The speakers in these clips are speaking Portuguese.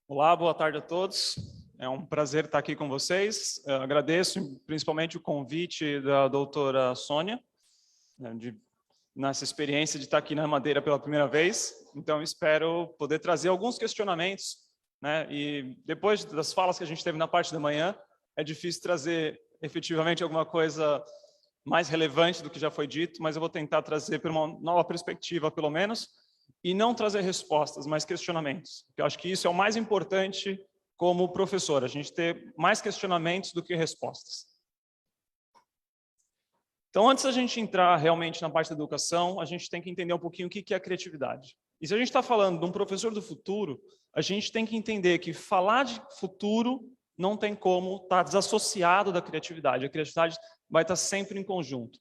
Olá, boa tarde a todos. É um prazer estar aqui com vocês. Eu agradeço principalmente o convite da doutora Sônia, nessa experiência de estar aqui na Madeira pela primeira vez. Então, espero poder trazer alguns questionamentos, né? E depois das falas que a gente teve na parte da manhã, é difícil trazer efetivamente alguma coisa mais relevante do que já foi dito, mas eu vou tentar trazer por uma nova perspectiva, pelo menos, e não trazer respostas, mas questionamentos. Eu acho que isso é o mais importante como professor, a gente ter mais questionamentos do que respostas. Então, antes da gente entrar realmente na parte da educação, a gente tem que entender um pouquinho o que é a criatividade. E se a gente está falando de um professor do futuro, a gente tem que entender que falar de futuro não tem como estar desassociado da criatividade. A criatividade vai estar sempre em conjunto.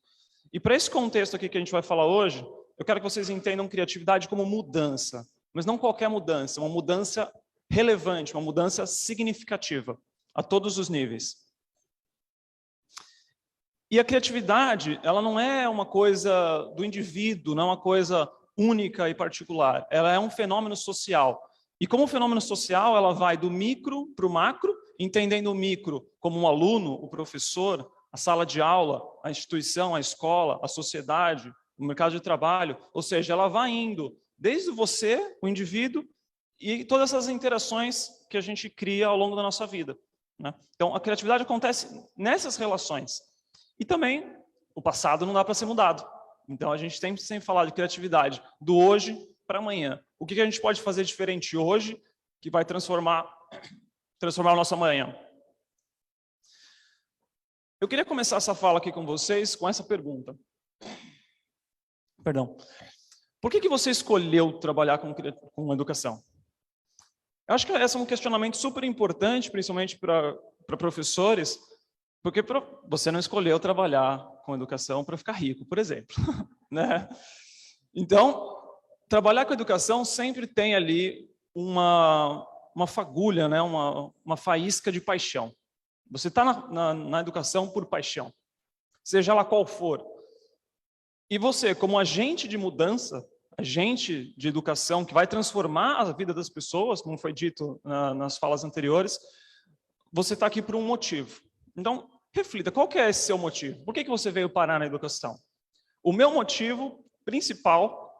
E para esse contexto aqui que a gente vai falar hoje, eu quero que vocês entendam criatividade como mudança, mas não qualquer mudança, uma mudança relevante, uma mudança significativa, a todos os níveis. E a criatividade, ela não é uma coisa do indivíduo, não é uma coisa única e particular, ela é um fenômeno social. E como fenômeno social, ela vai do micro para o macro, entendendo o micro como um aluno, o professor, a sala de aula, a instituição, a escola, a sociedade, o mercado de trabalho, ou seja, ela vai indo desde você, o indivíduo, e todas essas interações que a gente cria ao longo da nossa vida, né? Então, a criatividade acontece nessas relações. E também, o passado não dá para ser mudado. Então, a gente tem que sempre falar de criatividade do hoje para amanhã. O que a gente pode fazer diferente hoje que vai transformar o nosso amanhã? Eu queria começar essa fala aqui com vocês com essa pergunta. Perdão. Por que você escolheu trabalhar com educação? Eu acho que esse é um questionamento super importante, principalmente para professores, porque você não escolheu trabalhar com educação para ficar rico, por exemplo, né? Então, trabalhar com educação sempre tem ali uma fagulha, né? uma faísca de paixão. Você está na educação por paixão, seja ela qual for. E você, como agente de mudança, agente de educação que vai transformar a vida das pessoas, como foi dito nas falas anteriores, você está aqui por um motivo. Então, reflita, qual que é esse seu motivo? Por que você veio parar na educação? O meu motivo principal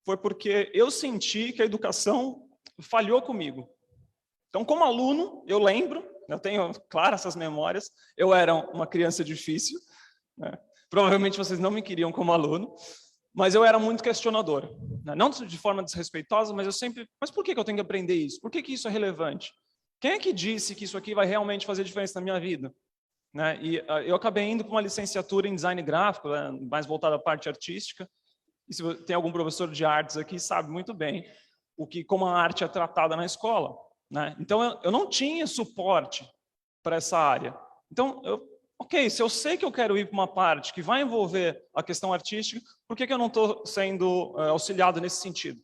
foi porque eu senti que a educação falhou comigo. Então, como aluno, eu lembro, eu tenho claras essas memórias, eu era uma criança difícil, né? Provavelmente vocês não me queriam como aluno, mas eu era muito questionador, né? Não de forma desrespeitosa, mas eu sempre... Mas por que eu tenho que aprender isso? Por que isso é relevante? Quem é que disse que isso aqui vai realmente fazer diferença na minha vida? Né? E eu acabei indo para uma licenciatura em design gráfico, né? Mais voltada à parte artística. E se tem algum professor de artes aqui, sabe muito bem como a arte é tratada na escola, né? Então, eu não tinha suporte para essa área. Então, ok, se eu sei que eu quero ir para uma parte que vai envolver a questão artística, por que eu não estou sendo auxiliado nesse sentido?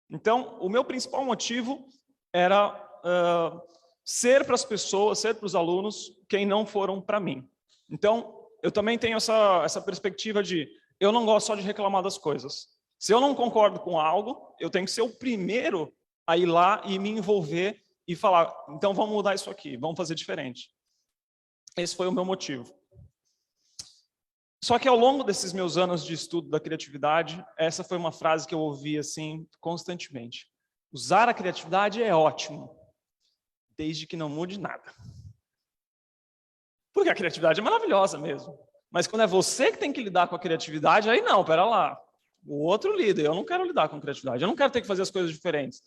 Então, o meu principal motivo era ser para as pessoas, ser para os alunos, quem não foram para mim. Então, eu também tenho essa perspectiva de eu não gosto só de reclamar das coisas. Se eu não concordo com algo, eu tenho que ser o primeiro a ir lá e me envolver e falar, então vamos mudar isso aqui, vamos fazer diferente. Esse foi o meu motivo. Só que ao longo desses meus anos de estudo da criatividade, essa foi uma frase que eu ouvi assim constantemente. Usar a criatividade é ótimo, desde que não mude nada. Porque a criatividade é maravilhosa mesmo. Mas quando é você que tem que lidar com a criatividade, aí não, pera lá. O outro lida, eu não quero lidar com criatividade, eu não quero ter que fazer as coisas diferentes.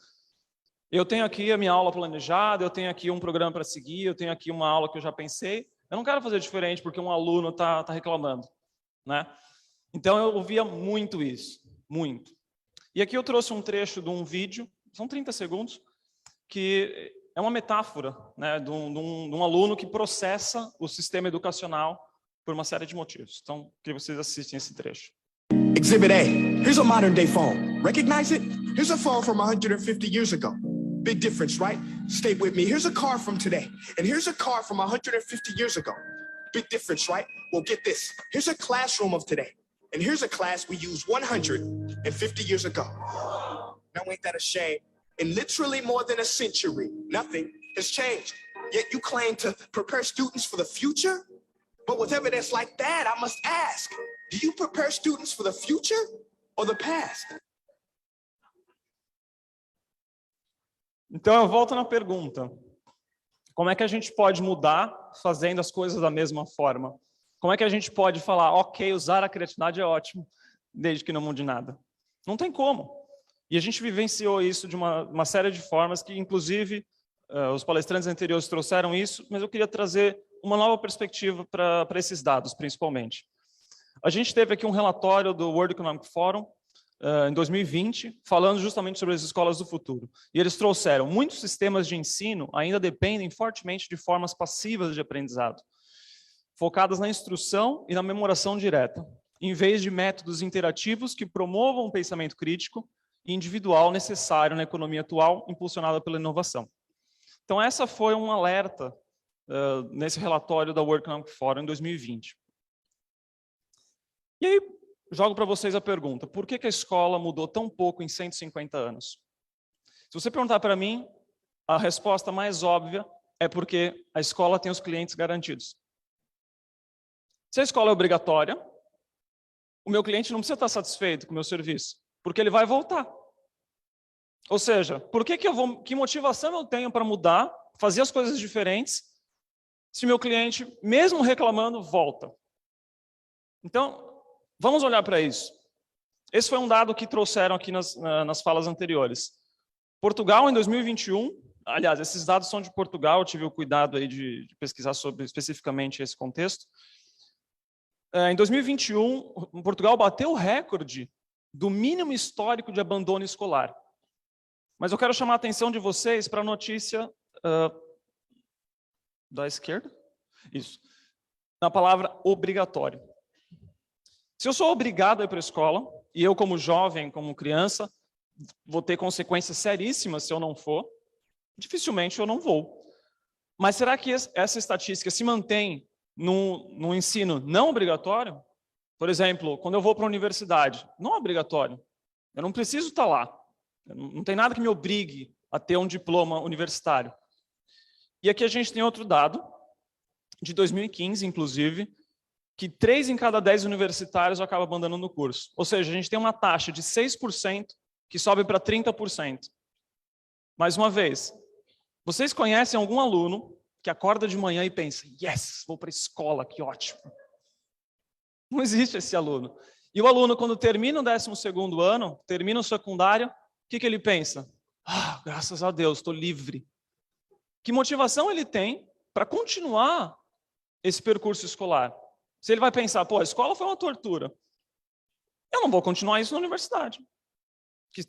Eu tenho aqui a minha aula planejada, eu tenho aqui um programa para seguir, eu tenho aqui uma aula que eu já pensei. Eu não quero fazer diferente porque um aluno está reclamando, né? Então eu ouvia muito isso, muito. E aqui eu trouxe um trecho de um vídeo, são 30 segundos, que é uma metáfora, né, de um aluno que processa o sistema educacional por uma série de motivos. Então, queria que vocês assistem esse trecho. Exhibit A. Here's a modern day phone. Recognize it? Here's a phone from 150 years ago. Big difference, right? Stay with me. Here's a car from today. And here's a car from 150 years ago. Big difference, right? Well, get this. Here's a classroom of today. And here's a class we used 150 years ago. Now, ain't that a shame? In literally more than a century, nothing has changed. Yet you claim to prepare students for the future? But with evidence like that, I must ask, do you prepare students for the future or the past? Então eu volto na pergunta. Como é que a gente pode mudar fazendo as coisas da mesma forma? Como é que a gente pode falar, ok, usar a criatividade é ótimo, desde que não mude nada? Não tem como. E a gente vivenciou isso de uma série de formas que, inclusive, os palestrantes anteriores trouxeram isso, mas eu queria trazer uma nova perspectiva para esses dados, principalmente. A gente teve aqui um relatório do World Economic Forum, em 2020, falando justamente sobre as escolas do futuro. E eles trouxeram, muitos sistemas de ensino ainda dependem fortemente de formas passivas de aprendizado, focadas na instrução e na memoração direta, em vez de métodos interativos que promovam o pensamento crítico e individual necessário na economia atual, impulsionada pela inovação. Então, essa foi um alerta nesse relatório da World Economic Forum em 2020. E aí, jogo para vocês a pergunta, por que a escola mudou tão pouco em 150 anos? Se você perguntar para mim, a resposta mais óbvia é porque a escola tem os clientes garantidos. Se a escola é obrigatória, o meu cliente não precisa estar satisfeito com o meu serviço, porque ele vai voltar. Ou seja, que motivação eu tenho para mudar, fazer as coisas diferentes, se meu cliente, mesmo reclamando, volta? Então, vamos olhar para isso. Esse foi um dado que trouxeram aqui nas falas anteriores. Portugal, em 2021, aliás, esses dados são de Portugal, eu tive o cuidado aí de pesquisar sobre especificamente esse contexto. Em 2021, Portugal bateu o recorde do mínimo histórico de abandono escolar. Mas eu quero chamar a atenção de vocês para a notícia da esquerda. Isso. Na palavra obrigatório. Se eu sou obrigado a ir para a escola, e eu como jovem, como criança, vou ter consequências seríssimas se eu não for, dificilmente eu não vou. Mas será que essa estatística se mantém no ensino não obrigatório? Por exemplo, quando eu vou para a universidade, não é obrigatório. Eu não preciso estar lá. Não tem nada que me obrigue a ter um diploma universitário. E aqui a gente tem outro dado, de 2015, inclusive, que 3 em cada 10 universitários acabam abandonando o curso. Ou seja, a gente tem uma taxa de 6% que sobe para 30%. Mais uma vez, vocês conhecem algum aluno que acorda de manhã e pensa, yes, vou para a escola, que ótimo. Não existe esse aluno. E o aluno, quando termina o 12º ano, termina o secundário, o que ele pensa? Ah, graças a Deus, estou livre. Que motivação ele tem para continuar esse percurso escolar? Se ele vai pensar, pô, a escola foi uma tortura, eu não vou continuar isso na universidade, que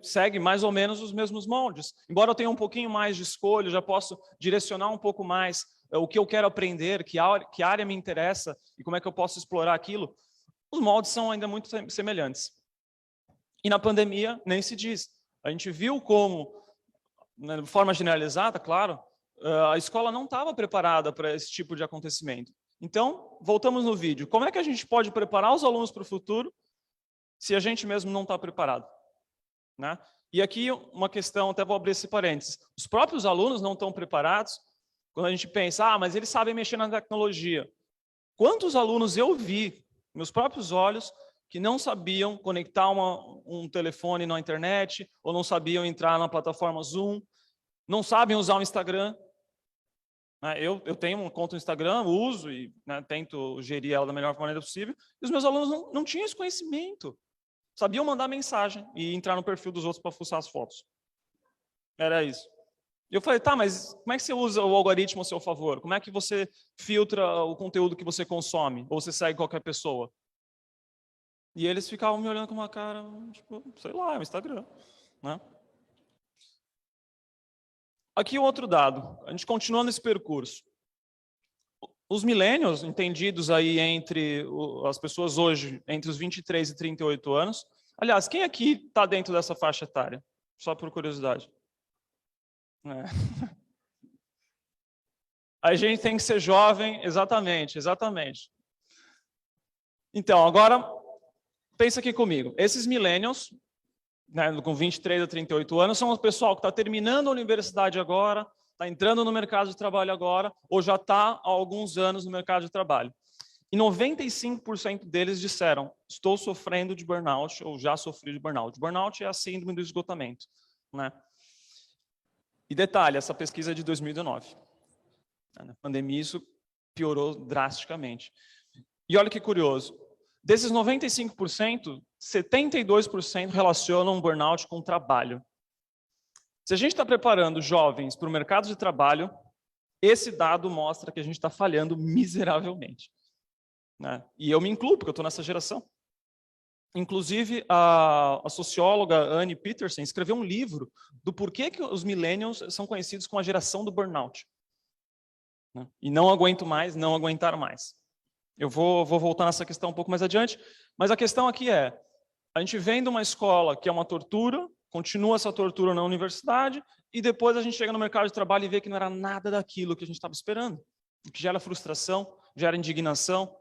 segue mais ou menos os mesmos moldes. Embora eu tenha um pouquinho mais de escolha, já posso direcionar um pouco mais o que eu quero aprender, que área me interessa e como é que eu posso explorar aquilo, os moldes são ainda muito semelhantes. E na pandemia, nem se diz. A gente viu como, de forma generalizada, claro, a escola não estava preparada para esse tipo de acontecimento. Então, voltamos no vídeo. Como é que a gente pode preparar os alunos para o futuro se a gente mesmo não está preparado? Né? E aqui uma questão, até vou abrir esse parênteses. Os próprios alunos não estão preparados quando a gente pensa, mas eles sabem mexer na tecnologia. Quantos alunos eu vi, meus próprios olhos, que não sabiam conectar um telefone na internet, ou não sabiam entrar na plataforma Zoom, não sabem usar o Instagram. Eu tenho uma conta no Instagram, uso e tento gerir ela da melhor maneira possível, e os meus alunos não tinham esse conhecimento. Sabiam mandar mensagem e entrar no perfil dos outros para fuçar as fotos. Era isso. E eu falei, tá, mas como é que você usa o algoritmo a seu favor? Como é que você filtra o conteúdo que você consome? Ou você segue qualquer pessoa? E eles ficavam me olhando com uma cara, tipo, sei lá, é o Instagram. Né? Aqui outro dado, a gente continua nesse percurso. Os millennials, entendidos aí entre as pessoas hoje, entre os 23 e 38 anos, aliás, quem aqui está dentro dessa faixa etária? Só por curiosidade. A gente tem que ser jovem, exatamente. Então, agora, pensa aqui comigo. Esses millennials, né, com 23 a 38 anos, são o pessoal que está terminando a universidade agora, está entrando no mercado de trabalho agora, ou já está há alguns anos no mercado de trabalho. E 95% deles disseram, estou sofrendo de burnout, ou já sofri de burnout. Burnout é a síndrome do esgotamento, né? E detalhe, essa pesquisa é de 2019. Na pandemia, isso piorou drasticamente. E olha que curioso, desses 95%, 72% relacionam burnout com trabalho. Se a gente está preparando jovens para o mercado de trabalho, esse dado mostra que a gente está falhando miseravelmente, né? E eu me incluo, porque eu estou nessa geração. Inclusive, a socióloga Anne Peterson escreveu um livro do porquê que os millennials são conhecidos como a geração do burnout, né? E não aguento mais, não aguentar mais. Eu vou voltar nessa questão um pouco mais adiante, mas a questão aqui é, a gente vem de uma escola que é uma tortura, continua essa tortura na universidade, e depois a gente chega no mercado de trabalho e vê que não era nada daquilo que a gente estava esperando, que gera frustração, gera indignação.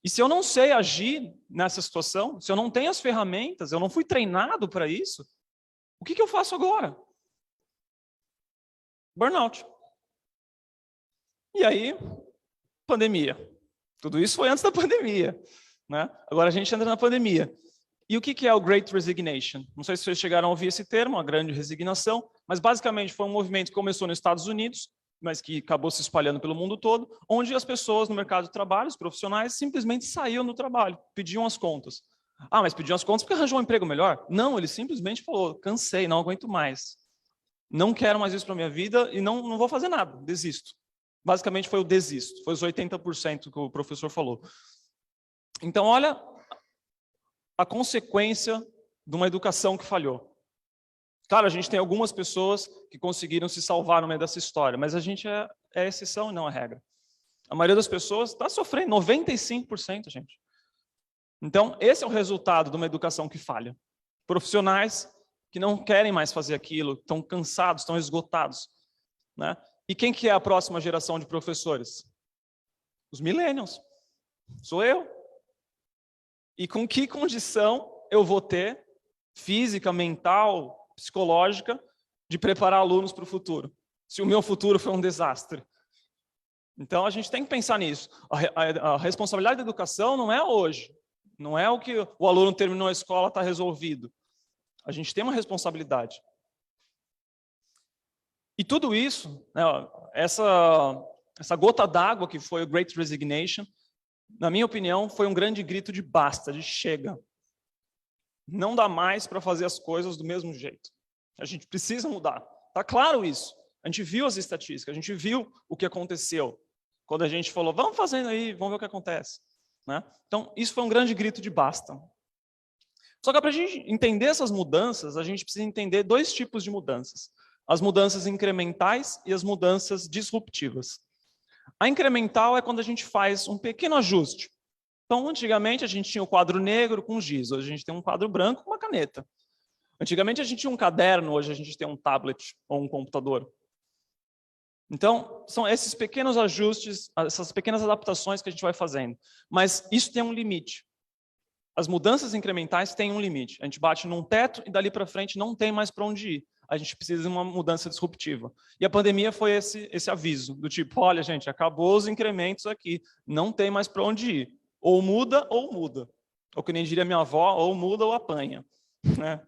E se eu não sei agir nessa situação, se eu não tenho as ferramentas, eu não fui treinado para isso, o que eu faço agora? Burnout. E aí, pandemia. Tudo isso foi antes da pandemia, né? Agora a gente entra na pandemia. E o que é o Great Resignation? Não sei se vocês chegaram a ouvir esse termo, a grande resignação, mas basicamente foi um movimento que começou nos Estados Unidos, mas que acabou se espalhando pelo mundo todo, onde as pessoas no mercado de trabalho, os profissionais, simplesmente saíam do trabalho, pediam as contas. Ah, mas pediam as contas porque arranjou um emprego melhor? Não, ele simplesmente falou, cansei, não aguento mais. Não quero mais isso para a minha vida e não vou fazer nada, desisto. Basicamente foi o desisto, foi os 80% que o professor falou. Então, olha a consequência de uma educação que falhou. Claro, a gente tem algumas pessoas que conseguiram se salvar no meio dessa história, mas a gente é a exceção e não a regra. A maioria das pessoas está sofrendo, 95%, gente. Então, esse é o resultado de uma educação que falha. Profissionais que não querem mais fazer aquilo, estão cansados, estão esgotados, né? E quem que é a próxima geração de professores? Os millennials. Sou eu. E com que condição eu vou ter, física, mental, psicológica, de preparar alunos para o futuro, se o meu futuro foi um desastre? Então, a gente tem que pensar nisso. A responsabilidade da educação não é hoje, não é o que o aluno terminou a escola, está resolvido. A gente tem uma responsabilidade. E tudo isso, né, essa gota d'água que foi o Great Resignation, na minha opinião, foi um grande grito de basta, de chega. Não dá mais para fazer as coisas do mesmo jeito. A gente precisa mudar. Está claro isso. A gente viu as estatísticas, a gente viu o que aconteceu. Quando a gente falou, vamos fazendo aí, vamos ver o que acontece, né? Então, isso foi um grande grito de basta. Só que para a gente entender essas mudanças, a gente precisa entender dois tipos de mudanças. As mudanças incrementais e as mudanças disruptivas. A incremental é quando a gente faz um pequeno ajuste. Então, antigamente, a gente tinha o quadro negro com giz, hoje a gente tem um quadro branco com uma caneta. Antigamente, a gente tinha um caderno, hoje a gente tem um tablet ou um computador. Então, são esses pequenos ajustes, essas pequenas adaptações que a gente vai fazendo. Mas isso tem um limite. As mudanças incrementais têm um limite. A gente bate num teto e dali para frente não tem mais para onde ir. A gente precisa de uma mudança disruptiva. E a pandemia foi esse aviso, do tipo, olha, gente, acabou os incrementos aqui, não tem mais para onde ir. Ou muda, ou muda. Ou que nem diria minha avó, ou muda ou apanha, né?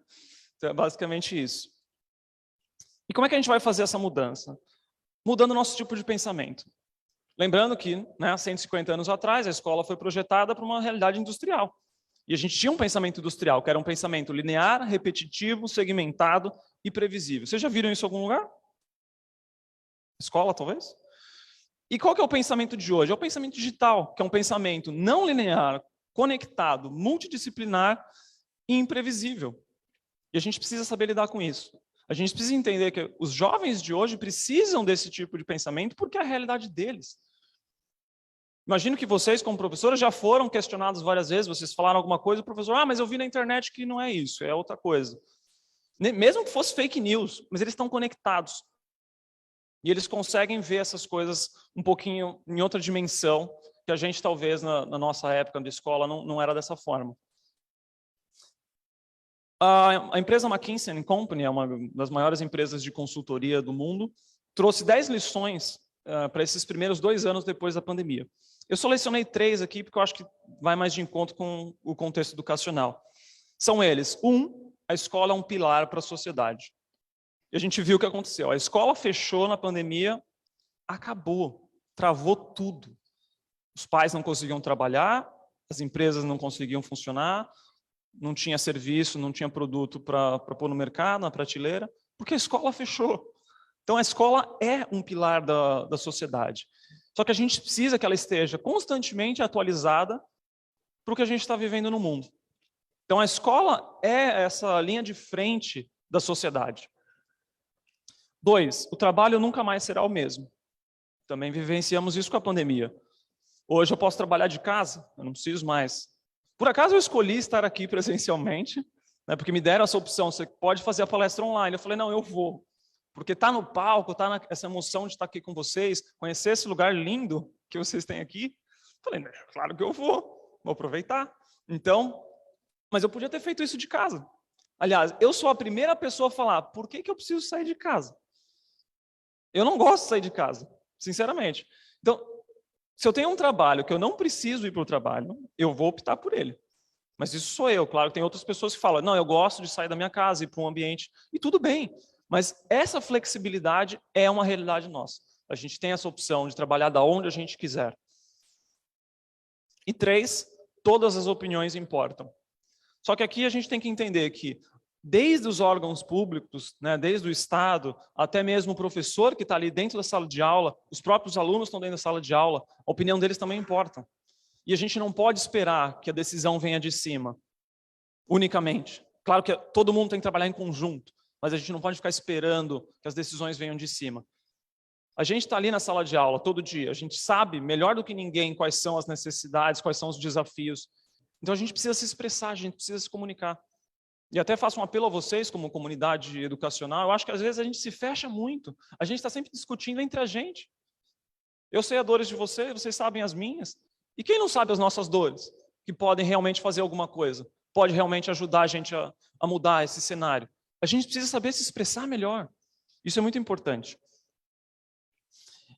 Então, é basicamente isso. E como é que a gente vai fazer essa mudança? Mudando o nosso tipo de pensamento. Lembrando que, né, 150 anos atrás, a escola foi projetada para uma realidade industrial. E a gente tinha um pensamento industrial, que era um pensamento linear, repetitivo, segmentado e previsível. Vocês já viram isso em algum lugar? Escola, talvez? E qual que é o pensamento de hoje? É o pensamento digital, que é um pensamento não linear, conectado, multidisciplinar e imprevisível. E a gente precisa saber lidar com isso. A gente precisa entender que os jovens de hoje precisam desse tipo de pensamento porque é a realidade deles. Imagino que vocês, como professores, já foram questionados várias vezes, vocês falaram alguma coisa, o professor, mas eu vi na internet que não é isso, é outra coisa. Mesmo que fosse fake news, mas eles estão conectados. E eles conseguem ver essas coisas um pouquinho em outra dimensão, que a gente talvez na nossa época de escola não era dessa forma. A empresa McKinsey & Company, é uma das maiores empresas de consultoria do mundo, trouxe 10 lições para esses primeiros 2 anos depois da pandemia. Eu selecionei 3 aqui porque eu acho que vai mais de encontro com o contexto educacional. São eles: 1, a escola é um pilar para a sociedade. E a gente viu o que aconteceu. A escola fechou na pandemia, acabou, travou tudo. Os pais não conseguiam trabalhar, as empresas não conseguiam funcionar, não tinha serviço, não tinha produto para pôr no mercado, na prateleira, porque a escola fechou. Então, a escola é um pilar da sociedade. Só que a gente precisa que ela esteja constantemente atualizada para o que a gente está vivendo no mundo. Então, a escola é essa linha de frente da sociedade. 2, o trabalho nunca mais será o mesmo. Também vivenciamos isso com a pandemia. Hoje eu posso trabalhar de casa, eu não preciso mais. Por acaso eu escolhi estar aqui presencialmente, né, porque me deram essa opção, você pode fazer a palestra online. Eu falei, não, eu vou. Porque estar no palco, estar essa emoção de estar aqui com vocês, conhecer esse lugar lindo que vocês têm aqui. Eu falei, claro que eu vou aproveitar. Então, mas eu podia ter feito isso de casa. Aliás, eu sou a primeira pessoa a falar, por que eu preciso sair de casa? Eu não gosto de sair de casa, sinceramente. Então, se eu tenho um trabalho que eu não preciso ir para o trabalho, eu vou optar por ele. Mas isso sou eu. Claro que tem outras pessoas que falam, não, eu gosto de sair da minha casa, ir para um ambiente. E tudo bem. Mas essa flexibilidade é uma realidade nossa. A gente tem essa opção de trabalhar da onde a gente quiser. E 3, todas as opiniões importam. Só que aqui a gente tem que entender que, desde os órgãos públicos, né, desde o Estado, até mesmo o professor que está ali dentro da sala de aula, os próprios alunos estão dentro da sala de aula, a opinião deles também importa. E a gente não pode esperar que a decisão venha de cima, unicamente. Claro que todo mundo tem que trabalhar em conjunto, mas a gente não pode ficar esperando que as decisões venham de cima. A gente está ali na sala de aula todo dia, a gente sabe melhor do que ninguém quais são as necessidades, quais são os desafios. Então a gente precisa se expressar, a gente precisa se comunicar. E até faço um apelo a vocês, como comunidade educacional, eu acho que às vezes a gente se fecha muito, a gente está sempre discutindo entre a gente. Eu sei as dores de vocês, vocês sabem as minhas. E quem não sabe as nossas dores, que podem realmente fazer alguma coisa, pode realmente ajudar a gente a mudar esse cenário. A gente precisa saber se expressar melhor. Isso é muito importante.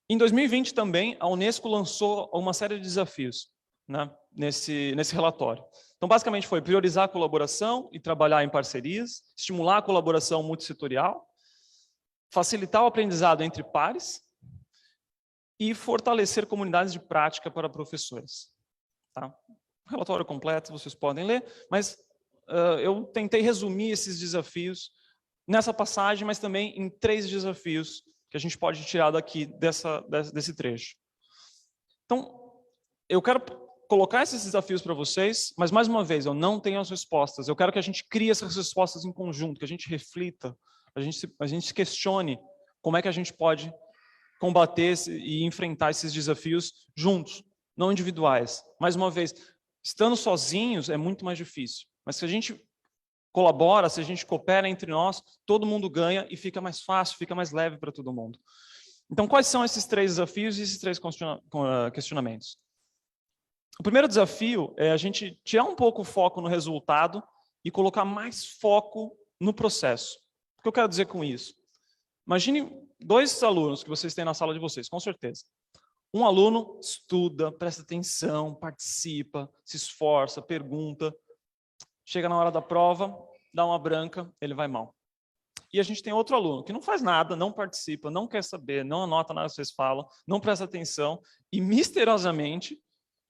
Em 2020 também, a Unesco lançou uma série de desafios, né, nesse relatório. Então, basicamente, foi priorizar a colaboração e trabalhar em parcerias, estimular a colaboração multissetorial, facilitar o aprendizado entre pares e fortalecer comunidades de prática para professores. Tá? O relatório completo vocês podem ler, mas eu tentei resumir esses desafios nessa passagem, mas também em 3 desafios que a gente pode tirar daqui desse trecho. Então, eu quero colocar esses desafios para vocês, mas, mais uma vez, eu não tenho as respostas. Eu quero que a gente crie essas respostas em conjunto, que a gente reflita, a gente se questione como é que a gente pode combater e enfrentar esses desafios juntos, não individuais. Mais uma vez, estando sozinhos é muito mais difícil, mas se a gente colabora, se a gente coopera entre nós, todo mundo ganha e fica mais fácil, fica mais leve para todo mundo. Então, quais são esses 3 desafios e esses 3 questionamentos? O primeiro desafio é a gente tirar um pouco o foco no resultado e colocar mais foco no processo. O que eu quero dizer com isso? Imagine 2 alunos que vocês têm na sala de vocês, com certeza. Um aluno estuda, presta atenção, participa, se esforça, pergunta. Chega na hora da prova, dá uma branca, ele vai mal. E a gente tem outro aluno que não faz nada, não participa, não quer saber, não anota nada que vocês falam, não presta atenção e, misteriosamente,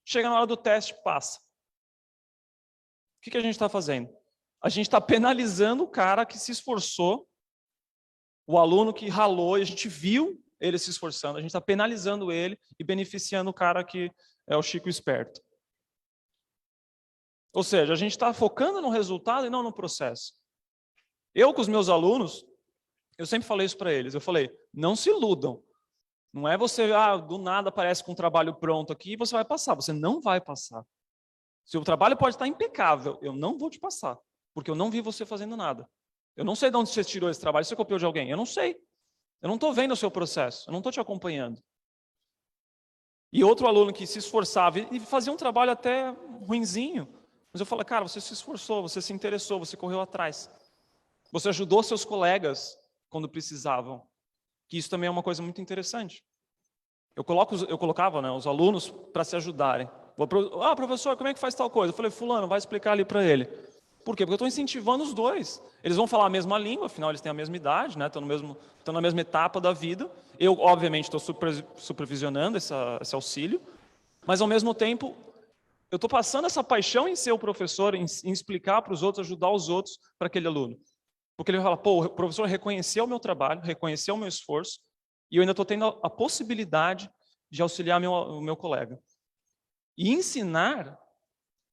chega na hora do teste, passa. O que a gente está fazendo? A gente está penalizando o cara que se esforçou, o aluno que ralou, e a gente viu ele se esforçando, a gente está penalizando ele e beneficiando o cara que é o Chico esperto. Ou seja, a gente está focando no resultado e não no processo. Eu, com os meus alunos, eu sempre falei isso para eles. Eu falei, não se iludam. Não é você, do nada aparece com um trabalho pronto aqui e você vai passar. Você não vai passar. Seu trabalho pode estar impecável, eu não vou te passar. Porque eu não vi você fazendo nada. Eu não sei de onde você tirou esse trabalho, você copiou de alguém. Eu não sei. Eu não estou vendo o seu processo, eu não estou te acompanhando. E outro aluno que se esforçava e fazia um trabalho até ruinzinho, Mas eu falo, cara, você se esforçou, você se interessou, você correu atrás. Você ajudou seus colegas quando precisavam. Que isso também é uma coisa muito interessante. Eu colocava, né, os alunos para se ajudarem. Professor, como é que faz tal coisa? Eu falei, fulano, vai explicar ali para ele. Por quê? Porque eu estou incentivando os dois. Eles vão falar a mesma língua, afinal eles têm a mesma idade, né? Estão na mesma etapa da vida. Eu, obviamente, estou supervisionando esse auxílio, mas ao mesmo tempo eu estou passando essa paixão em ser o professor, em explicar para os outros, ajudar os outros para aquele aluno. Porque ele vai falar, pô, o professor reconheceu o meu trabalho, reconheceu o meu esforço, e eu ainda estou tendo a possibilidade de auxiliar o meu colega. E ensinar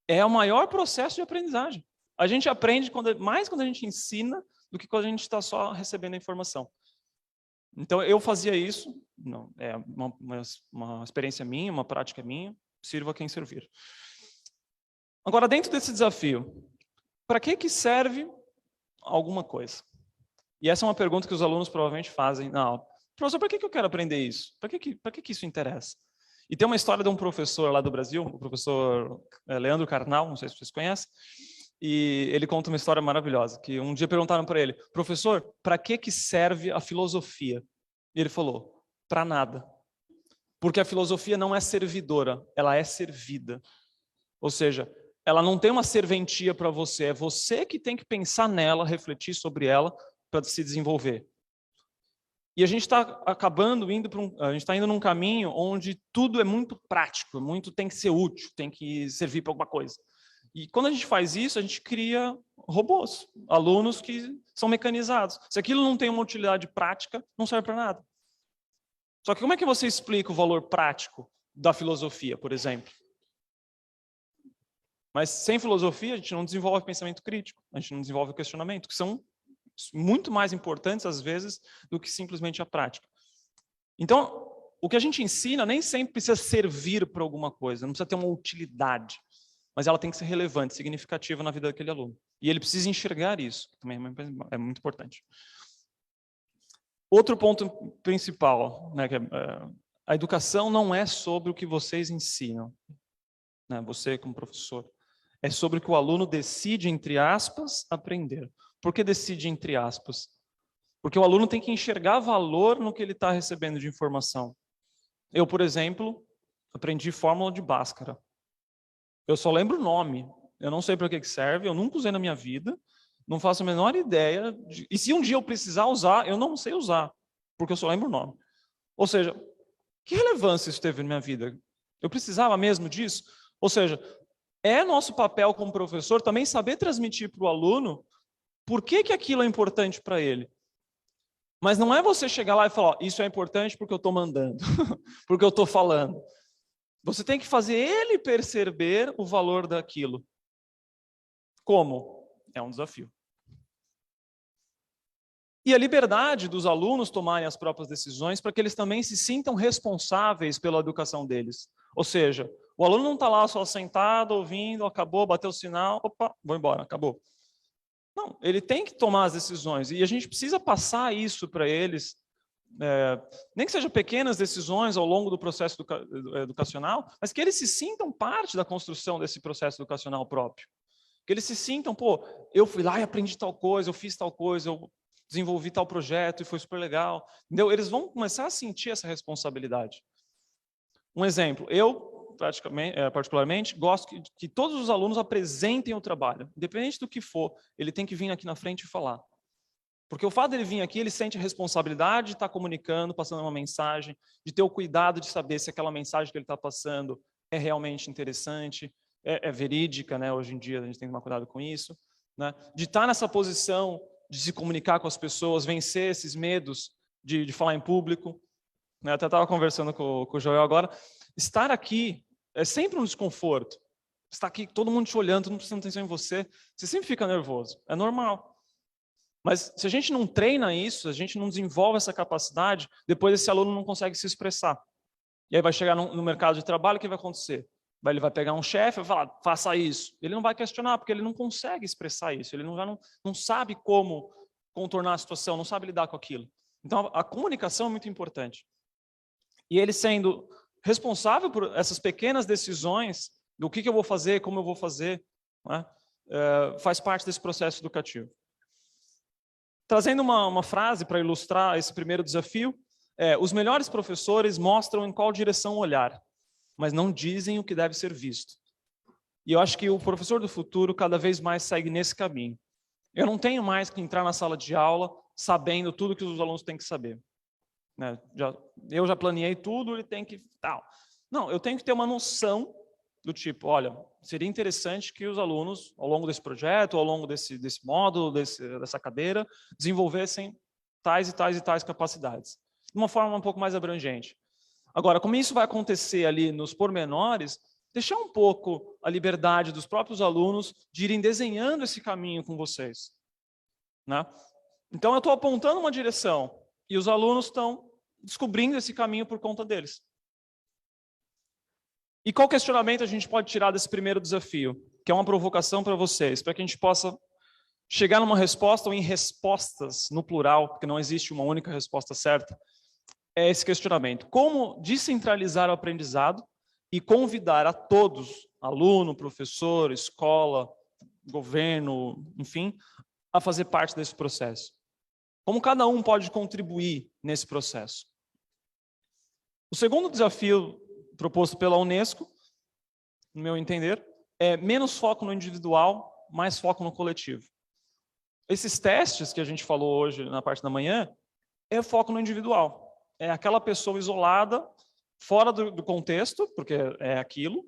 é o maior processo de aprendizagem. A gente aprende mais quando a gente ensina do que quando a gente está só recebendo a informação. Então, eu fazia isso, não, é uma experiência minha, uma prática minha, sirva quem servir. Agora, dentro desse desafio, para que serve alguma coisa? E essa é uma pergunta que os alunos provavelmente fazem na aula. Professor, para que eu quero aprender isso? Para que isso interessa? E tem uma história de um professor lá do Brasil, o professor Leandro Carnal, não sei se vocês conhecem, e ele conta uma história maravilhosa, que um dia perguntaram para ele, professor, para que serve a filosofia? E ele falou, para nada. Porque a filosofia não é servidora, ela é servida. Ou seja, ela não tem uma serventia para você, é você que tem que pensar nela, refletir sobre ela para se desenvolver. E a gente está a gente está indo num caminho onde tudo é muito prático, muito tem que ser útil, tem que servir para alguma coisa. E quando a gente faz isso, a gente cria robôs, alunos que são mecanizados. Se aquilo não tem uma utilidade prática, não serve para nada. Só que como é que você explica o valor prático da filosofia, por exemplo? Mas sem filosofia, a gente não desenvolve pensamento crítico, a gente não desenvolve questionamento, que são muito mais importantes, às vezes, do que simplesmente a prática. Então, o que a gente ensina nem sempre precisa servir para alguma coisa, não precisa ter uma utilidade, mas ela tem que ser relevante, significativa na vida daquele aluno. E ele precisa enxergar isso, que também é muito importante. Outro ponto principal, né, que a educação não é sobre o que vocês ensinam, né, você como professor. É sobre o que o aluno decide, entre aspas, aprender. Por que decide, entre aspas? Porque o aluno tem que enxergar valor no que ele está recebendo de informação. Eu, por exemplo, aprendi fórmula de Bhaskara. Eu só lembro o nome. Eu não sei para que serve, eu nunca usei na minha vida, não faço a menor ideia. E se um dia eu precisar usar, eu não sei usar, porque eu só lembro o nome. Ou seja, que relevância isso teve na minha vida? Eu precisava mesmo disso? Ou seja, é nosso papel como professor também saber transmitir para o aluno por que aquilo é importante para ele. Mas não é você chegar lá e falar, isso é importante porque eu estou mandando, porque eu estou falando. Você tem que fazer ele perceber o valor daquilo. Como? É um desafio. E a liberdade dos alunos tomarem as próprias decisões para que eles também se sintam responsáveis pela educação deles. Ou seja, o aluno não está lá só sentado, ouvindo, acabou, bateu o sinal, opa, vou embora, acabou. Não, ele tem que tomar as decisões. E a gente precisa passar isso para eles, nem que sejam pequenas decisões ao longo do processo educacional, mas que eles se sintam parte da construção desse processo educacional próprio. Que eles se sintam, pô, eu fui lá e aprendi tal coisa, eu fiz tal coisa, eu desenvolvi tal projeto e foi super legal. Entendeu? Eles vão começar a sentir essa responsabilidade. Um exemplo, eu particularmente gosto que todos os alunos apresentem o trabalho, independente do que for, ele tem que vir aqui na frente e falar. Porque o fato dele vir aqui, ele sente a responsabilidade de estar comunicando, passando uma mensagem, de ter o cuidado de saber se aquela mensagem que ele está passando é realmente interessante, é verídica, né? Hoje em dia a gente tem que tomar cuidado com isso, né? De estar nessa posição de se comunicar com as pessoas, vencer esses medos de falar em público. Eu até estava conversando com o Joel agora. Estar aqui é sempre um desconforto. Estar aqui, todo mundo te olhando, todo mundo prestando atenção em você, você sempre fica nervoso, é normal. Mas se a gente não treina isso, a gente não desenvolve essa capacidade, depois esse aluno não consegue se expressar. E aí vai chegar no mercado de trabalho, o que vai acontecer? Ele vai pegar um chefe e vai falar, faça isso. Ele não vai questionar, porque ele não consegue expressar isso, ele não sabe como contornar a situação, não sabe lidar com aquilo. Então a comunicação é muito importante. E ele sendo responsável por essas pequenas decisões, do que eu vou fazer, como eu vou fazer, né? Faz parte desse processo educativo. Trazendo uma frase para ilustrar esse primeiro desafio, os melhores professores mostram em qual direção olhar, mas não dizem o que deve ser visto. E eu acho que o professor do futuro cada vez mais segue nesse caminho. Eu não tenho mais que entrar na sala de aula sabendo tudo que os alunos têm que saber, né? Eu já planeei tudo, ele tem que tal. Não, eu tenho que ter uma noção do tipo, olha, seria interessante que os alunos, ao longo desse projeto, ao longo desse módulo, dessa cadeira, desenvolvessem tais e tais e tais capacidades, de uma forma um pouco mais abrangente. Agora, como isso vai acontecer ali nos pormenores, deixar um pouco a liberdade dos próprios alunos de irem desenhando esse caminho com vocês, né? Então, eu estou apontando uma direção e os alunos estão descobrindo esse caminho por conta deles. E qual questionamento a gente pode tirar desse primeiro desafio? Que é uma provocação para vocês, para que a gente possa chegar numa resposta ou em respostas, no plural, porque não existe uma única resposta certa, é esse questionamento. Como descentralizar o aprendizado e convidar a todos, aluno, professor, escola, governo, enfim, a fazer parte desse processo? Como cada um pode contribuir nesse processo? O segundo desafio proposto pela Unesco, no meu entender, é menos foco no individual, mais foco no coletivo. Esses testes que a gente falou hoje na parte da manhã, é foco no individual. É aquela pessoa isolada, fora do contexto, porque é aquilo,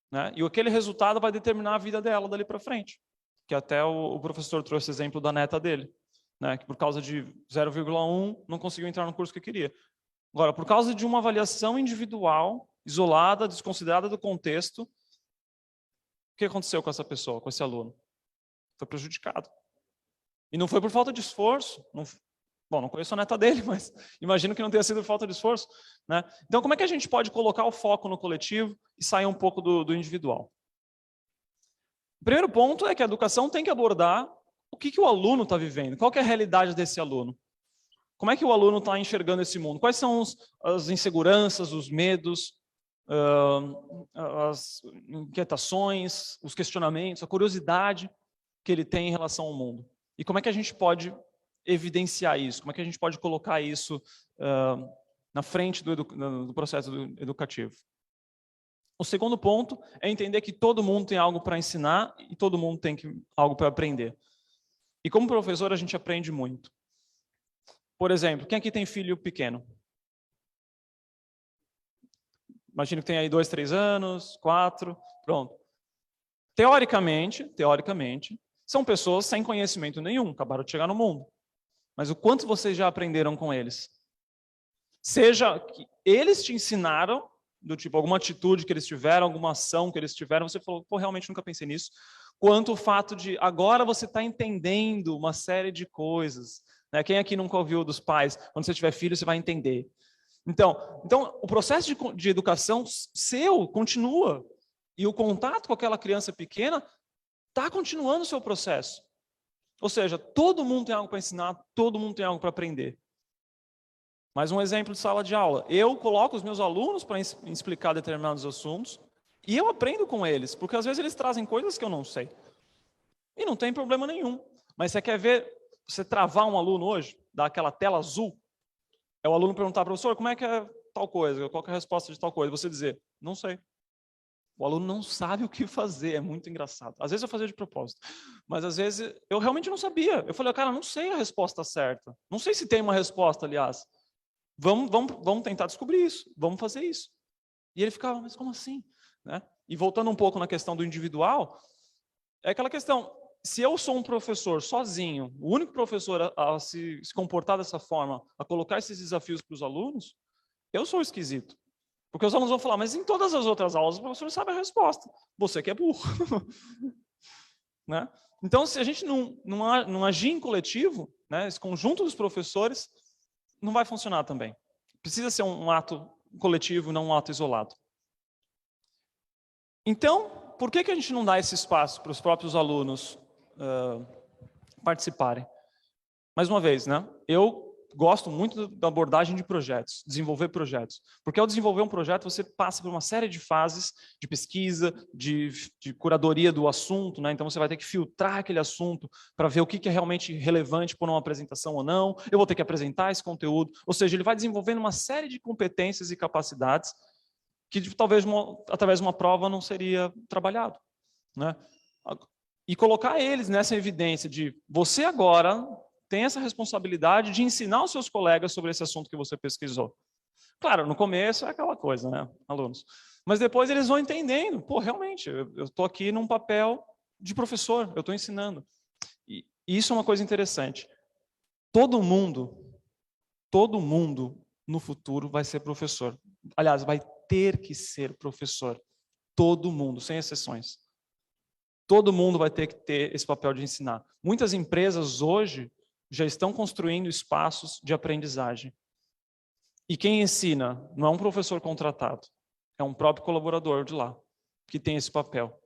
né? E aquele resultado vai determinar a vida dela dali para frente. Que até o professor trouxe exemplo da neta dele, né? Que por causa de 0,1 não conseguiu entrar no curso que queria. Agora, por causa de uma avaliação individual, isolada, desconsiderada do contexto, o que aconteceu com essa pessoa, com esse aluno? Foi prejudicado. E não foi por falta de esforço. Bom, não conheço a neta dele, mas imagino que não tenha sido por falta de esforço, né? Então, como é que a gente pode colocar o foco no coletivo e sair um pouco do individual? O primeiro ponto é que a educação tem que abordar o que o aluno está vivendo, qual que é a realidade desse aluno. Como é que o aluno está enxergando esse mundo? Quais são as inseguranças, os medos, as inquietações, os questionamentos, a curiosidade que ele tem em relação ao mundo? E como é que a gente pode evidenciar isso? Como é que a gente pode colocar isso na frente do processo educativo? O segundo ponto é entender que todo mundo tem algo para ensinar e todo mundo tem algo para aprender. E como professor, a gente aprende muito. Por exemplo, quem aqui tem filho pequeno? Imagino que tem aí 2, 3 anos, 4, pronto. Teoricamente, são pessoas sem conhecimento nenhum, acabaram de chegar no mundo. Mas o quanto vocês já aprenderam com eles? Seja que eles te ensinaram, do tipo, alguma atitude que eles tiveram, alguma ação que eles tiveram, você falou, pô, realmente nunca pensei nisso. Quanto o fato de, agora você está entendendo uma série de coisas. Né? Quem aqui nunca ouviu dos pais, quando você tiver filho, você vai entender. Então o processo de educação seu continua. E o contato com aquela criança pequena está continuando o seu processo. Ou seja, todo mundo tem algo para ensinar, todo mundo tem algo para aprender. Mais um exemplo de sala de aula. Eu coloco os meus alunos para explicar determinados assuntos e eu aprendo com eles, porque às vezes eles trazem coisas que eu não sei. E não tem problema nenhum. Mas você quer ver, você travar um aluno hoje, dar aquela tela azul, é o aluno perguntar, professor, como é que é tal coisa? Qual que é a resposta de tal coisa? Você dizer, não sei. O aluno não sabe o que fazer, é muito engraçado. Às vezes eu fazia de propósito, mas às vezes eu realmente não sabia. Eu falei, cara, não sei a resposta certa. Não sei se tem uma resposta, aliás. Vamos tentar descobrir isso, vamos fazer isso. E ele ficava, mas como assim? Né? E voltando um pouco na questão do individual, é aquela questão, se eu sou um professor sozinho, o único professor a se comportar dessa forma, a colocar esses desafios para os alunos, eu sou esquisito. Porque os alunos vão falar, mas em todas as outras aulas o professor sabe a resposta. Você que é burro. Né? Então, se a gente não agir em coletivo, né, esse conjunto dos professores, não vai funcionar também. Precisa ser um ato coletivo, não um ato isolado. Então, por que a gente não dá esse espaço para os próprios alunos participarem? Mais uma vez, né? Eu gosto muito da abordagem de projetos, desenvolver projetos. Porque ao desenvolver um projeto, você passa por uma série de fases de pesquisa, de curadoria do assunto, né? Então você vai ter que filtrar aquele assunto para ver o que é realmente relevante por uma apresentação ou não. Eu vou ter que apresentar esse conteúdo. Ou seja, ele vai desenvolvendo uma série de competências e capacidades que talvez através de uma prova não seria trabalhado, né? E colocar eles nessa evidência de você agora tem essa responsabilidade de ensinar os seus colegas sobre esse assunto que você pesquisou. Claro, no começo é aquela coisa, né, alunos? Mas depois eles vão entendendo, pô, realmente, eu estou aqui num papel de professor, eu estou ensinando. E isso é uma coisa interessante. Todo mundo no futuro vai ser professor. Aliás, vai ter que ser professor. Todo mundo, sem exceções. Todo mundo vai ter que ter esse papel de ensinar. Muitas empresas hoje já estão construindo espaços de aprendizagem. E quem ensina não é um professor contratado, é um próprio colaborador de lá, que tem esse papel.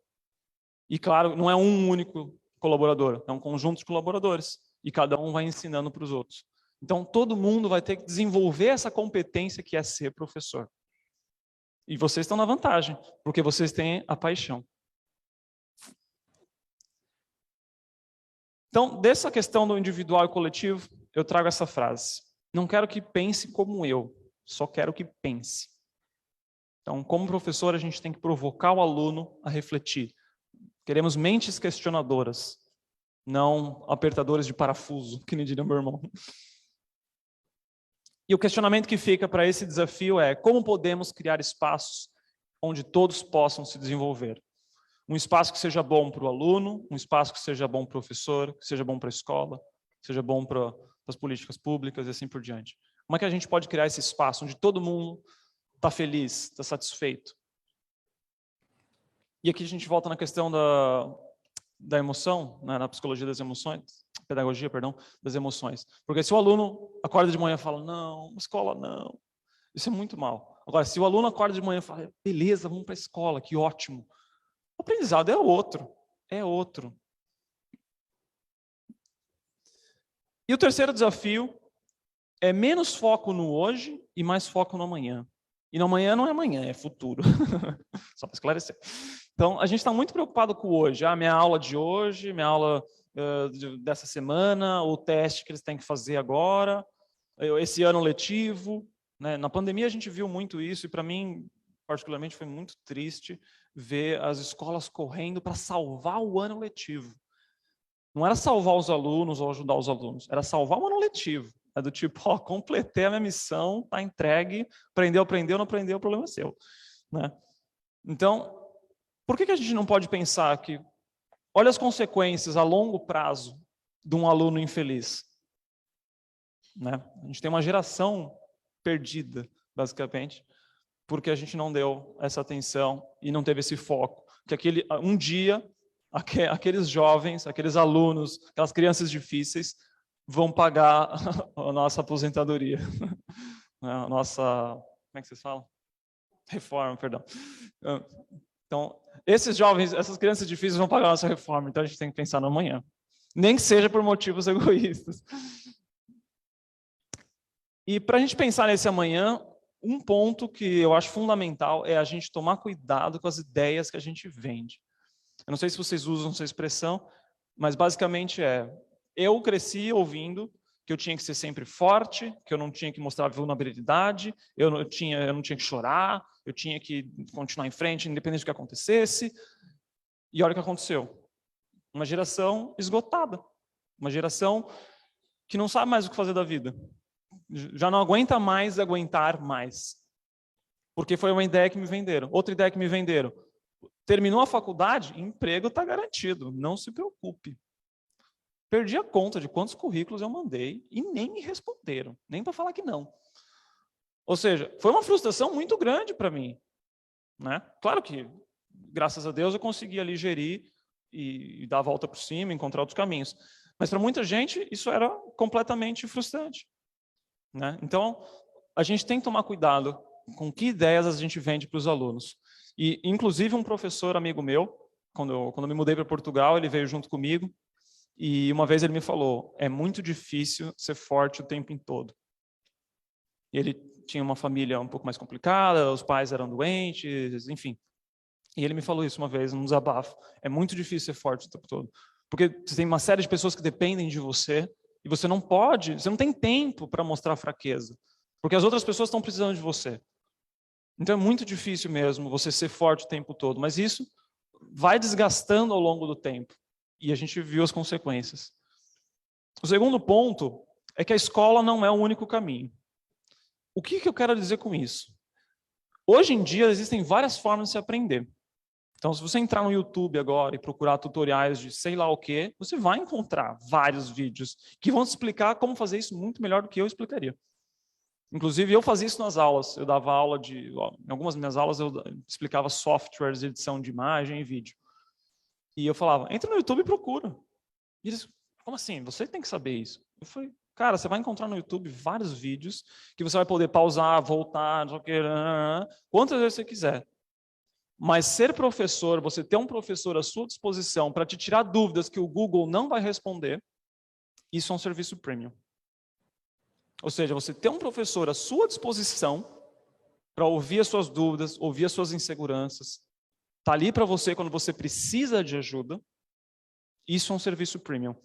E claro, não é um único colaborador, é um conjunto de colaboradores. E cada um vai ensinando para os outros. Então, todo mundo vai ter que desenvolver essa competência que é ser professor. E vocês estão na vantagem, porque vocês têm a paixão. Então, dessa questão do individual e coletivo, eu trago essa frase. Não quero que pense como eu, só quero que pense. Então, como professor, a gente tem que provocar o aluno a refletir. Queremos mentes questionadoras, não apertadores de parafuso, que nem diria meu irmão. E o questionamento que fica para esse desafio é como podemos criar espaços onde todos possam se desenvolver. Um espaço que seja bom para o aluno, um espaço que seja bom para o professor, que seja bom para a escola, que seja bom para as políticas públicas e assim por diante. Como é que a gente pode criar esse espaço onde todo mundo está feliz, está satisfeito? E aqui a gente volta na questão da emoção, né, na psicologia das emoções, pedagogia, perdão, das emoções. Porque se o aluno acorda de manhã e fala, não, escola não, isso é muito mal. Agora, se o aluno acorda de manhã e fala, beleza, vamos para a escola, que ótimo. O aprendizado é outro, é outro. E o terceiro desafio é menos foco no hoje e mais foco no amanhã. E no amanhã não é amanhã, é futuro. Só para esclarecer. Então, a gente está muito preocupado com o hoje. Minha aula de hoje, minha aula dessa semana, o teste que eles têm que fazer agora, esse ano letivo. Né? Na pandemia a gente viu muito isso e para mim, particularmente, foi muito triste ver as escolas correndo para salvar o ano letivo. Não era salvar os alunos ou ajudar os alunos, era salvar o ano letivo. É do tipo, ó, completei a minha missão, tá entregue, aprendeu, não aprendeu, o problema é seu. Né? Então, por que a gente não pode pensar que, olha as consequências a longo prazo de um aluno infeliz? Né? A gente tem uma geração perdida, basicamente, porque a gente não deu essa atenção e não teve esse foco. Que um dia, aqueles jovens, aqueles alunos, aquelas crianças difíceis, vão pagar a nossa aposentadoria. A nossa, como é que vocês falam? Reforma, perdão. Então, esses jovens, essas crianças difíceis vão pagar a nossa reforma, então a gente tem que pensar no amanhã. Nem que seja por motivos egoístas. E para a gente pensar nesse amanhã, um ponto que eu acho fundamental é a gente tomar cuidado com as ideias que a gente vende. Eu não sei se vocês usam essa expressão, mas basicamente eu cresci ouvindo que eu tinha que ser sempre forte, que eu não tinha que mostrar vulnerabilidade, eu não tinha que chorar, eu tinha que continuar em frente, independente do que acontecesse. E olha o que aconteceu. Uma geração esgotada. Uma geração que não sabe mais o que fazer da vida. Já não aguenta mais aguentar mais. Porque foi uma ideia que me venderam. Outra ideia que me venderam. Terminou a faculdade, emprego está garantido, não se preocupe. Perdi a conta de quantos currículos eu mandei e nem me responderam, nem para falar que não. Ou seja, foi uma frustração muito grande para mim. Né? Claro que, graças a Deus, eu consegui ali gerir e dar a volta por cima, encontrar outros caminhos. Mas para muita gente, isso era completamente frustrante. Né? Então, a gente tem que tomar cuidado com que ideias a gente vende para os alunos. E, inclusive, um professor amigo meu, quando eu me mudei para Portugal, ele veio junto comigo, E uma vez ele me falou, é muito difícil ser forte o tempo todo. E ele tinha uma família um pouco mais complicada, os pais eram doentes, enfim. E ele me falou isso uma vez, num desabafo. É muito difícil ser forte o tempo todo. Porque você tem uma série de pessoas que dependem de você, e você não tem tempo para mostrar fraqueza. Porque as outras pessoas estão precisando de você. Então é muito difícil mesmo você ser forte o tempo todo. Mas isso vai desgastando ao longo do tempo. E a gente viu as consequências. O segundo ponto é que a escola não é o único caminho. O que eu quero dizer com isso? Hoje em dia existem várias formas de se aprender. Então, se você entrar no YouTube agora e procurar tutoriais de sei lá o quê, você vai encontrar vários vídeos que vão te explicar como fazer isso muito melhor do que eu explicaria. Inclusive, eu fazia isso nas aulas. Eu dava aula em algumas minhas aulas eu explicava softwares de edição de imagem e vídeo. E eu falava, entra no YouTube e procura. E eles, como assim? Você tem que saber isso. Eu falei, cara, você vai encontrar no YouTube vários vídeos que você vai poder pausar, voltar, não sei o que, quantas vezes você quiser. Mas ser professor, você ter um professor à sua disposição para te tirar dúvidas que o Google não vai responder, isso é um serviço premium. Ou seja, você ter um professor à sua disposição para ouvir as suas dúvidas, ouvir as suas inseguranças, tá ali para você quando você precisa de ajuda, isso é um serviço premium.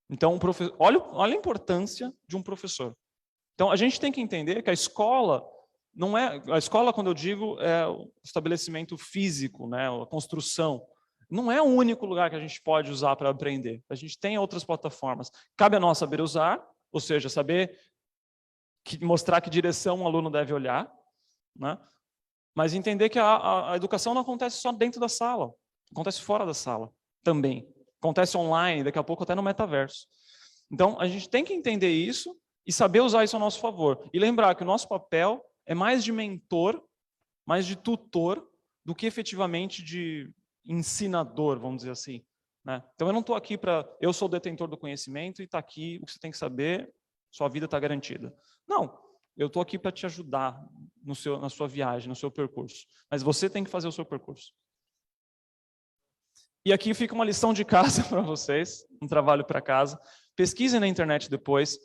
Então, olha a importância de um professor. Então, a gente tem que entender que a escola não é... A escola, quando eu digo, é o estabelecimento físico, né, a construção. Não é o único lugar que a gente pode usar para aprender. A gente tem outras plataformas. Cabe a nós saber usar, ou seja, saber mostrar que direção um aluno deve olhar, né? Mas entender que a educação não acontece só dentro da sala, acontece fora da sala também. Acontece online, daqui a pouco até no metaverso. Então, a gente tem que entender isso e saber usar isso a nosso favor. E lembrar que o nosso papel é mais de mentor, mais de tutor, do que efetivamente de ensinador, vamos dizer assim, né? Então, eu não estou aqui para... Eu sou o detentor do conhecimento e está aqui o que você tem que saber, sua vida está garantida. Não, eu estou aqui para te ajudar na sua viagem, no seu percurso. Mas você tem que fazer o seu percurso. E aqui fica uma lição de casa para vocês, um trabalho para casa. Pesquisem na internet depois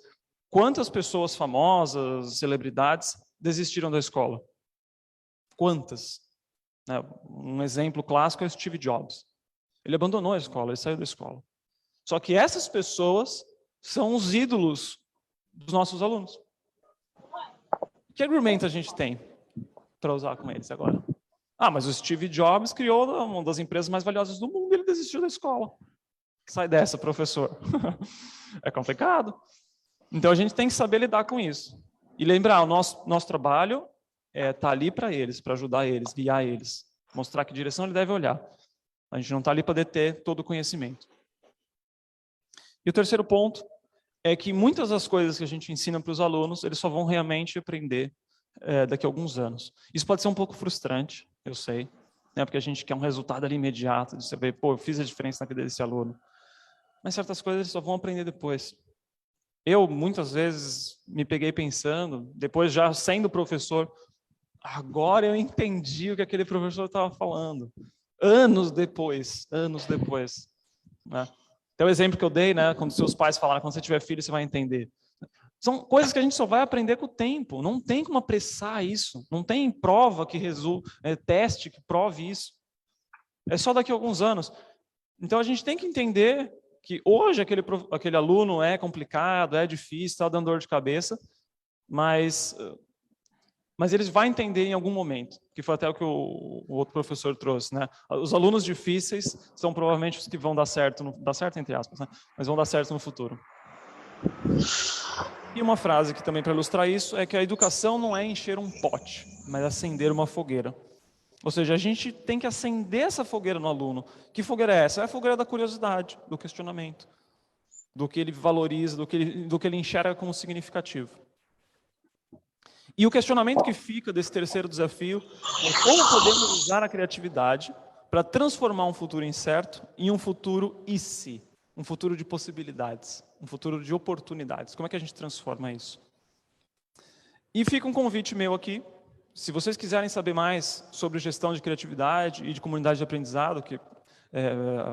quantas pessoas famosas, celebridades, desistiram da escola. Quantas? Um exemplo clássico é o Steve Jobs. Ele abandonou a escola, ele saiu da escola. Só que essas pessoas são os ídolos dos nossos alunos. Que argumento a gente tem para usar com eles agora? Ah, mas o Steve Jobs criou uma das empresas mais valiosas do mundo e ele desistiu da escola. Sai dessa, professor. É complicado. Então a gente tem que saber lidar com isso. E lembrar, o nosso trabalho é estar ali para eles, para ajudar eles, guiar eles, mostrar que direção ele deve olhar. A gente não está ali para deter todo o conhecimento. E o terceiro ponto é que muitas das coisas que a gente ensina para os alunos, eles só vão realmente aprender daqui a alguns anos. Isso pode ser um pouco frustrante, eu sei, né, porque a gente quer um resultado ali imediato, de você ver, pô, eu fiz a diferença na vida desse aluno. Mas certas coisas eles só vão aprender depois. Eu, muitas vezes, me peguei pensando, depois já sendo professor, agora eu entendi o que aquele professor estava falando. Anos depois, né? Então, o exemplo que eu dei, né, quando seus pais falaram, quando você tiver filho, você vai entender. São coisas que a gente só vai aprender com o tempo. Não tem como apressar isso. Não tem prova que teste que prove isso. É só daqui a alguns anos. Então, a gente tem que entender que hoje aquele aluno é complicado, é difícil, está dando dor de cabeça, mas eles vão entender em algum momento, que foi até o que o outro professor trouxe, né? Os alunos difíceis são provavelmente os que vão dar certo entre aspas, né? Mas vão dar certo no futuro. E uma frase que também para ilustrar isso é que a educação não é encher um pote, mas acender uma fogueira. Ou seja, a gente tem que acender essa fogueira no aluno. Que fogueira é essa? É a fogueira da curiosidade, do questionamento, do que ele valoriza, do que ele enxerga como significativo. E o questionamento que fica desse terceiro desafio é como podemos usar a criatividade para transformar um futuro incerto em um futuro e se, um futuro de possibilidades, um futuro de oportunidades. Como é que a gente transforma isso? E fica um convite meu aqui. Se vocês quiserem saber mais sobre gestão de criatividade e de comunidade de aprendizado, que é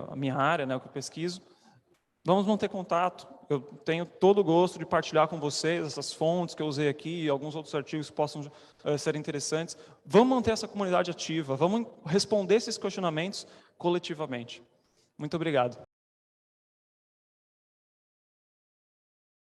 a minha área, né, o que eu pesquiso, Vamos manter contato. Eu tenho todo o gosto de partilhar com vocês essas fontes que eu usei aqui e alguns outros artigos que possam ser interessantes. Vamos manter essa comunidade ativa, vamos responder esses questionamentos coletivamente. Muito obrigado.